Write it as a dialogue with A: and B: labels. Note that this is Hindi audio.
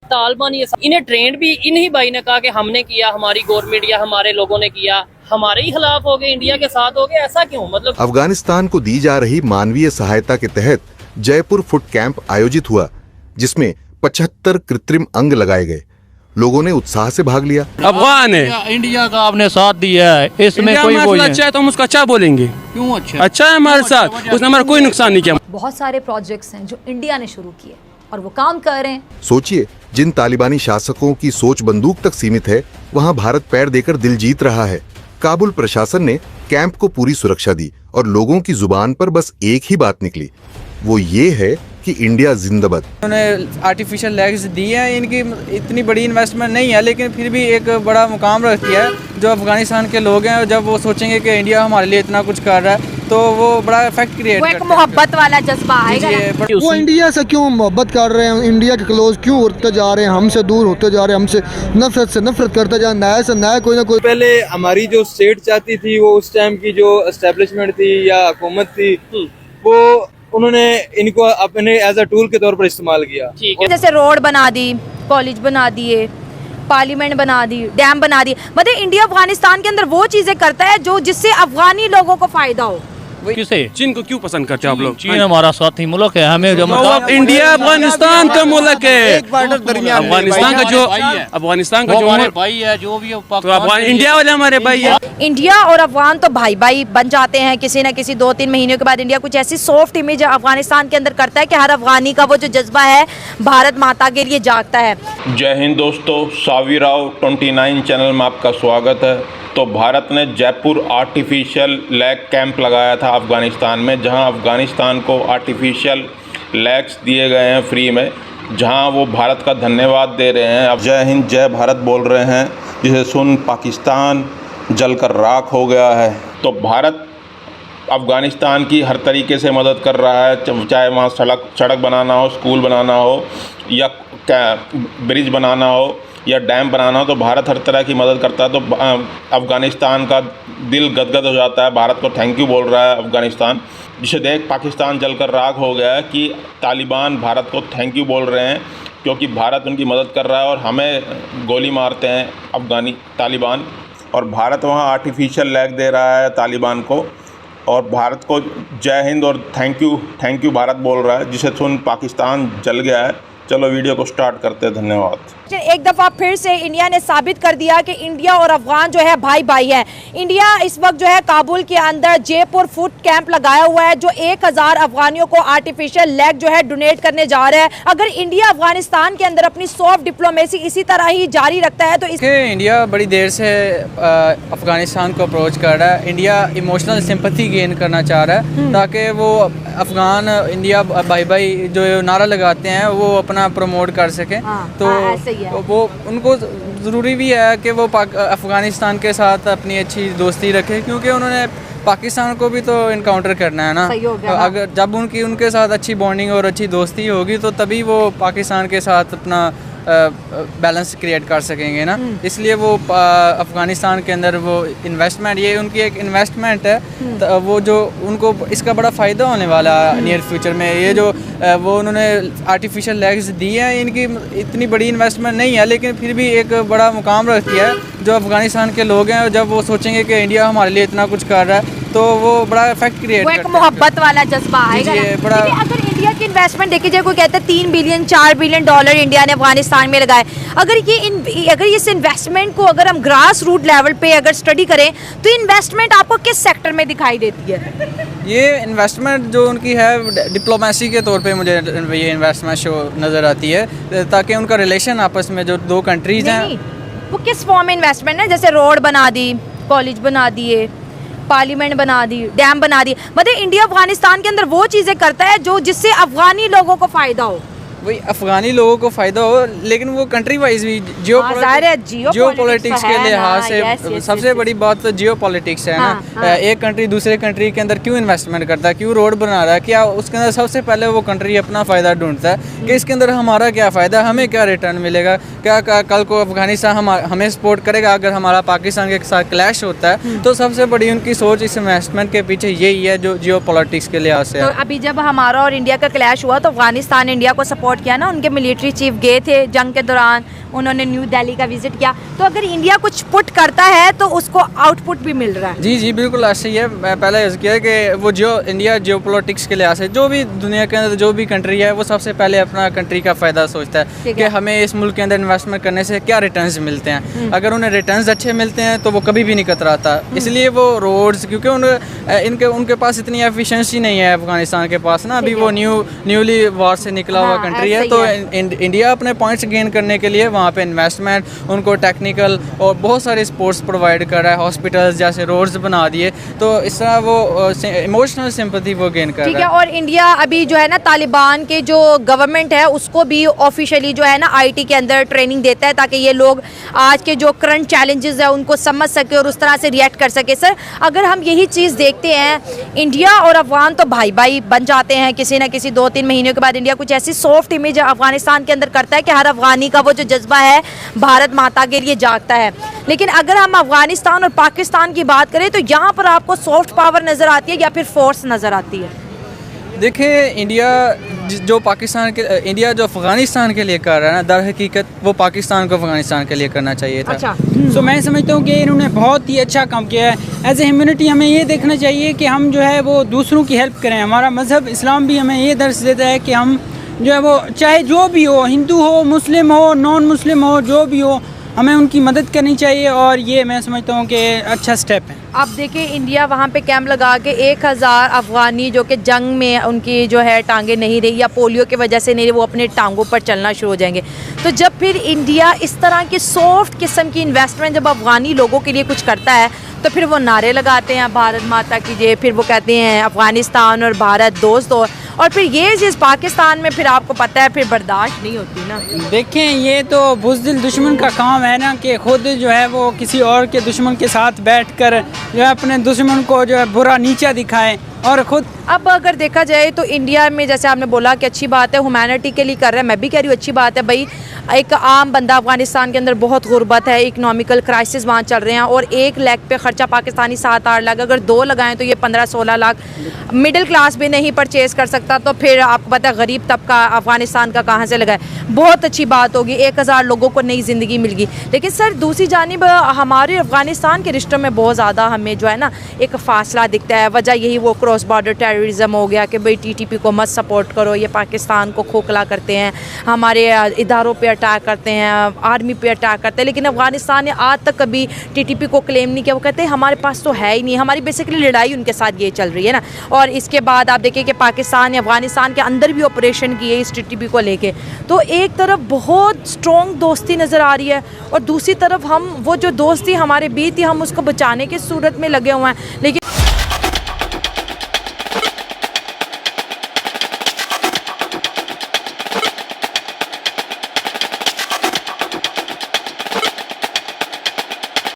A: तालिबान ये इन्हें ट्रेंड भी इन्हीं भाई ने कहा कि हमने किया, हमारी गवर्नमेंट या हमारे लोगों ने किया, हमारे ही खिलाफ हो गए, इंडिया के साथ हो गए, ऐसा क्यों? मतलब
B: अफगानिस्तान को दी जा रही मानवीय सहायता के तहत जयपुर फुट कैंप आयोजित हुआ, जिसमें 75 कृत्रिम अंग लगाए गए। लोगों ने उत्साह से भाग लिया।
C: अफगान है,
D: इंडिया का आपने साथ दिया है, इसमें कोई वो
C: अच्छा है तो हम उसका अच्छा बोलेंगे।
D: क्यों
C: अच्छा है हमारे साथ, उसने हमारा कोई नुकसान नहीं किया।
E: बहुत सारे प्रोजेक्ट्स हैं जो इंडिया ने शुरू किए और वो काम कर रहे हैं।
B: सोचिए, जिन तालिबानी शासकों की सोच बंदूक तक सीमित है, वहां भारत पैर देकर दिल जीत रहा है। काबुल प्रशासन ने कैंप को पूरी सुरक्षा दी और लोगों की जुबान पर बस एक ही बात निकली, वो ये है कि इंडिया जिंदाबाद।
F: उन्होंने आर्टिफिशियल लेग्स दी हैं, इनकी इतनी बड़ी इन्वेस्टमेंट नहीं है, लेकिन फिर भी एक बड़ा मुकाम रखती है जो अफगानिस्तान के लोग हैं। जब वो सोचेंगे कि इंडिया हमारे लिए इतना कुछ कर रहा है, तो वो बड़ा इफेक्ट क्रिएट करता है।
E: वो एक मोहब्बत वाला जज्बा आएगा।
G: वो इंडिया से क्यों मोहब्बत कर रहे हैं, इंडिया के क्लोज क्यों होते जा रहे हैं, हमसे दूर होते जा रहे हैं, हमसे नफरत से नफरत करते जा रहे हैं, नया से नया कोई ना कोई।
H: पहले हमारी जो स्टेट चाहती थी, वो उस टाइम की जो एस्टेब्लिशमेंट थी या हुकूमत थी, वो उन्होंने इनको अपने एज अ टूल के तौर पर इस्तेमाल किया।
E: जैसे रोड बना दी, कॉलेज बना दिए, पार्लियामेंट बना दी, डैम बना दी। मतलब इंडिया अफगानिस्तान के अंदर वो चीजें करता है जो जिससे अफगानी लोगों को फायदा हो।
D: किसे?
C: चीन को क्यों पसंद करते हैं आप लोग?
D: चीन हमारा साथी मुल्क है, हमें जो
C: इंडिया अफगानिस्तान का मुल्क है। अफगानिस्तान का जो
D: हमारे भाई है, जो भी
C: इंडिया वाले हमारे भाई है।
E: इंडिया और अफगान तो भाई भाई बन जाते हैं किसी न किसी 2-3 महीनों के बाद। इंडिया कुछ ऐसी सॉफ्ट इमेज अफगानिस्तान के अंदर करता है कि हर अफगानी का वो जो जज्बा है भारत माता के लिए जागता है।
I: जय हिंद दोस्तों, सावी राव 29 चैनल में आपका स्वागत है। तो भारत ने जयपुर आर्टिफिशियल लेग कैंप लगाया था अफ़गानिस्तान में, जहां अफ़गानिस्तान को आर्टिफिशियल लेग्स दिए गए हैं फ्री में, जहां वो भारत का धन्यवाद दे रहे हैं। अब जय हिंद जय भारत बोल रहे हैं, जिसे सुन पाकिस्तान जलकर राख हो गया है। तो भारत अफ़गानिस्तान की हर तरीके से मदद कर रहा है, चाहे वहाँ सड़क बनाना हो, स्कूल बनाना हो, या ब्रिज बनाना हो, या डैम बनाना हो, तो भारत हर तरह की मदद करता है। तो अफ़गानिस्तान का दिल गदगद हो जाता है, भारत को थैंक यू बोल रहा है अफ़गानिस्तान, जिसे देख पाकिस्तान जलकर राख हो गया है कि तालिबान भारत को थैंक यू बोल रहे हैं, क्योंकि भारत उनकी मदद कर रहा है और हमें गोली मारते हैं अफ़गानी तालिबान, और भारत वहाँ आर्टिफिशियल लेग दे रहा है तालिबान को, और भारत को जय हिंद और थैंक यू भारत बोल रहा है, जिसे सुन पाकिस्तान जल गया है। चलो वीडियो को स्टार्ट करते हैं, धन्यवाद।
E: एक दफा फिर से इंडिया ने साबित कर दिया कि इंडिया और अफगान जो है भाई भाई है। इंडिया इस वक्त जो है काबुल के अंदर जयपुर फुट कैंप लगाया हुआ है, जो 1000 अफगानियों को आर्टिफिशियल लेग जो है डोनेट करने जा रहा है। अगर इंडिया अफगानिस्तान के अंदर अपनी सॉफ्ट डिप्लोमेसी इसी तरह ही जारी रखता है तो
F: इंडिया बड़ी देर से अफगानिस्तान को अप्रोच कर रहा है। इंडिया इमोशनल सिंपैथी गेन करना चाह रहा है, ताकि वो अफगान इंडिया भाई भाई जो नारा लगाते हैं वो अपना प्रमोट कर सके। तो वो उनको ज़रूरी भी है कि वो अफ़गानिस्तान के साथ अपनी अच्छी दोस्ती रखे, क्योंकि उन्होंने पाकिस्तान को भी तो इनकाउंटर करना है ना। अगर जब उनके साथ अच्छी बॉन्डिंग और अच्छी दोस्ती होगी, तो तभी वो पाकिस्तान के साथ अपना बैलेंस क्रिएट कर सकेंगे ना। इसलिए वो अफ़गानिस्तान के अंदर वो इन्वेस्टमेंट, ये उनकी एक इन्वेस्टमेंट है, तो वो जो उनको इसका बड़ा फ़ायदा होने वाला है नियर फ्यूचर में। ये जो वो उन्होंने आर्टिफिशियल लेग्स दी हैं, इनकी इतनी बड़ी इन्वेस्टमेंट नहीं है, लेकिन फिर भी एक बड़ा मुकाम रखती है जो अफ़गानिस्तान के लोग हैं। जब वो सोचेंगे कि इंडिया हमारे लिए इतना कुछ कर रहा है, तो वो बड़ा इफेक्ट क्रिएट करता है।
E: वो एक मोहब्बत वाला जज्बा आएगा। अगर इंडिया की इन्वेस्टमेंट देखी जाए, कोई कहता है 3 बिलियन 4 बिलियन डॉलर इंडिया ने अफगानिस्तान में लगाए। अगर इस इन्वेस्टमेंट को अगर हम ग्रास रूट लेवल पे अगर स्टडी करें, तो इन्वेस्टमेंट आपको किस सेक्टर में दिखाई देती है?
F: ये इन्वेस्टमेंट जो उनकी है डिप्लोमेसी के तौर पे मुझे ये इन्वेस्टमेंट शो नज़र आती है, ताकि उनका रिलेशन आपस में जो 2 कंट्रीज हैं,
E: वो किस फॉर्म में इन्वेस्टमेंट है? जैसे रोड बना दी, कॉलेज बना दिए, पार्लियामेंट बना दी, डैम बना दी। मतलब इंडिया अफगानिस्तान के अंदर वो चीजें करता है जो जिससे अफगानी लोगों को फायदा हो।
F: वही अफगानी लोगों को फ़ायदा हो, लेकिन वो कंट्री वाइज भी जियो पॉलिटिक्स के लिहाज से सबसे बड़ी बात तो जियो पॉलिटिक्स है ना। एक कंट्री दूसरे कंट्री के अंदर क्यों इन्वेस्टमेंट करता है, क्यों रोड बना रहा है, क्या उसके अंदर सबसे पहले वो कंट्री अपना फ़ायदा ढूंढता है कि इसके अंदर हमारा क्या फ़ायदा, हमें क्या रिटर्न मिलेगा, क्या कल को अफगानिस्तान हमें सपोर्ट करेगा अगर हमारा पाकिस्तान के साथ क्लैश होता है। तो सबसे बड़ी उनकी सोच इस इन्वेस्टमेंट के पीछे यही है, जो जियो पॉलिटिक्स के लिहाज से।
E: अभी जब हमारा और इंडिया का क्लैश हुआ, तो अफगानिस्तान इंडिया को सपोर्ट सपोर्ट किया ना, उनके मिलिट्री चीफ गए थे जंग के दौरान, उन्होंने न्यू दिल्ली का विजिट किया। तो अगर इंडिया कुछ पुट करता है तो उसको आउटपुट भी मिल रहा है।
F: जी जी बिल्कुल ऐसे ही है। मैं पहले अर्ज़ किया कि वो इंडिया जियो पॉलिटिक्स के लिहाज से जो भी दुनिया के अंदर जो भी कंट्री है वो सबसे पहले अपना कंट्री का फ़ायदा सोचता है कि हमें इस मुल्क के अंदर इन्वेस्टमेंट करने से क्या रिटर्न्स मिलते हैं। अगर उन्हें रिटर्न्स अच्छे मिलते हैं तो वो कभी भी नहीं कतराता। इसलिए वो रोड्स, क्योंकि उनके पास इतनी एफिशिएंसी नहीं है अफगानिस्तान के पास ना, अभी वो न्यूली वॉर से निकला हुआ कंट्री है। तो इंडिया अपने पॉइंट्स गेन करने के लिए वहाँ पे इन्वेस्टमेंट, उनको टेक्निकल और बहुत सारे स्पोर्ट्स प्रोवाइड कर रहा है, हॉस्पिटल्स जैसे रोड्स बना दिए, तो इस तरह वो इमोशनल सिंपैथी वो गेन कर रहा है।
E: ठीक है। और इंडिया अभी जो है ना तालिबान के जो गवर्नमेंट है उसको भी ऑफिशियली जो है ना आईटी के अंदर ट्रेनिंग देता है ताकि ये लोग आज के जो करंट चैलेंजेस है उनको समझ सके और उस तरह से रिएक्ट कर सके। सर अगर हम यही चीज़ देखते हैं, इंडिया और अफगान तो भाई भाई बन जाते हैं, किसी ना किसी 2-3 महीनों के बाद इंडिया कुछ ऐसी सॉफ्ट इमेज अफगानिस्तान के अंदर करता है कि हर अफगानी का वो जो जज्बा है भारत माता के लिए जागता है। लेकिन अगर हम अफगानिस्तान और पाकिस्तान की बात करें तो यहाँ पर आपको सॉफ्ट पावर नज़र आती है या फिर फोर्स नज़र आती है?
F: देखिए इंडिया जो अफगानिस्तान के लिए कर रहा है ना, दर हकीकत वो पाकिस्तान को अफगानिस्तान के लिए करना चाहिए था।
E: अच्छा।
J: तो मैं समझता हूँ कि इन्होंने बहुत ही अच्छा काम किया है। एज ए ह्यूमैनिटी हमें ये देखना चाहिए कि हम जो है वो दूसरों की हेल्प करें। हमारा मज़हब इस्लाम भी हमें ये दर्श देता है कि हम जो है वो चाहे जो भी हो, हिंदू हो, मुस्लिम हो, नॉन मुस्लिम हो, जो भी हो, हमें उनकी मदद करनी चाहिए। और ये मैं समझता हूँ कि अच्छा स्टेप है।
E: अब देखिए इंडिया वहाँ पे कैंप लगा के 1000 अफगानी जो कि जंग में उनकी जो है टांगे नहीं रही या पोलियो की वजह से नहीं रही, वो अपने टांगों पर चलना शुरू हो जाएंगे। तो जब फिर इंडिया इस तरह की सॉफ्ट किस्म की इन्वेस्टमेंट जब अफगानी लोगों के लिए कुछ करता है तो फिर वो नारे लगाते हैं भारत माता की जय, फिर वो कहते हैं अफगानिस्तान और भारत दोस्त हो, और फिर ये चीज़ पाकिस्तान में फिर आपको पता है फिर बर्दाश्त नहीं होती ना।
J: देखें ये तो बुज़दिल दुश्मन का काम है ना कि खुद जो है वो किसी और के दुश्मन के साथ बैठकर जो है अपने दुश्मन को जो है बुरा नीचा दिखाएं और ख़ुद।
E: अब अगर देखा जाए तो इंडिया में जैसे आपने बोला कि अच्छी बात है, ह्यूमैनिटी के लिए कर रहे हैं, मैं भी कह रही हूँ अच्छी बात है भाई। एक आम बंदा अफगानिस्तान के अंदर बहुत गुर्बत है, इकोनॉमिकल क्राइसिस वहाँ चल रहे हैं और 1 लाख पे ख़र्चा पाकिस्तानी 7-8 लाख, अगर 2 लगाएं तो ये 15-16 लाख। मिडिल क्लास भी नहीं परचेज़ कर सकता, तो फिर आपको पता है गरीब तबका अफगानिस्तान का कहाँ से लगाए। बहुत अच्छी बात होगी, 1000 लोगों को नई ज़िंदगी मिल गई। लेकिन सर दूसरी जानिब हमारे अफगानिस्तान के रिश्तों में बहुत ज़्यादा हमें जो है ना एक फ़ासला दिखता है। वजह यही वो क्रॉस बॉर्डर टेररिज्म हो गया कि भाई TTP को मत सपोर्ट करो, ये पाकिस्तान को खोखला करते हैं, हमारे इदारों पे अटैक करते हैं, आर्मी पे अटैक करते हैं। लेकिन अफगानिस्तान ने आज तक कभी TTP को क्लेम नहीं किया। वो कहते हैं हमारे पास तो है ही नहीं, हमारी बेसिकली लड़ाई उनके साथ ये चल रही है ना। और इसके बाद आप देखिए कि पाकिस्तान ने अफगानिस्तान के अंदर भी ऑपरेशन किए इस TTP को लेके। तो एक तरफ बहुत स्ट्रॉन्ग दोस्ती नज़र आ रही है और दूसरी तरफ हम वो जो दोस्ती हमारे बीच थी हम उसको बचाने की सूरत में लगे हुए हैं। लेकिन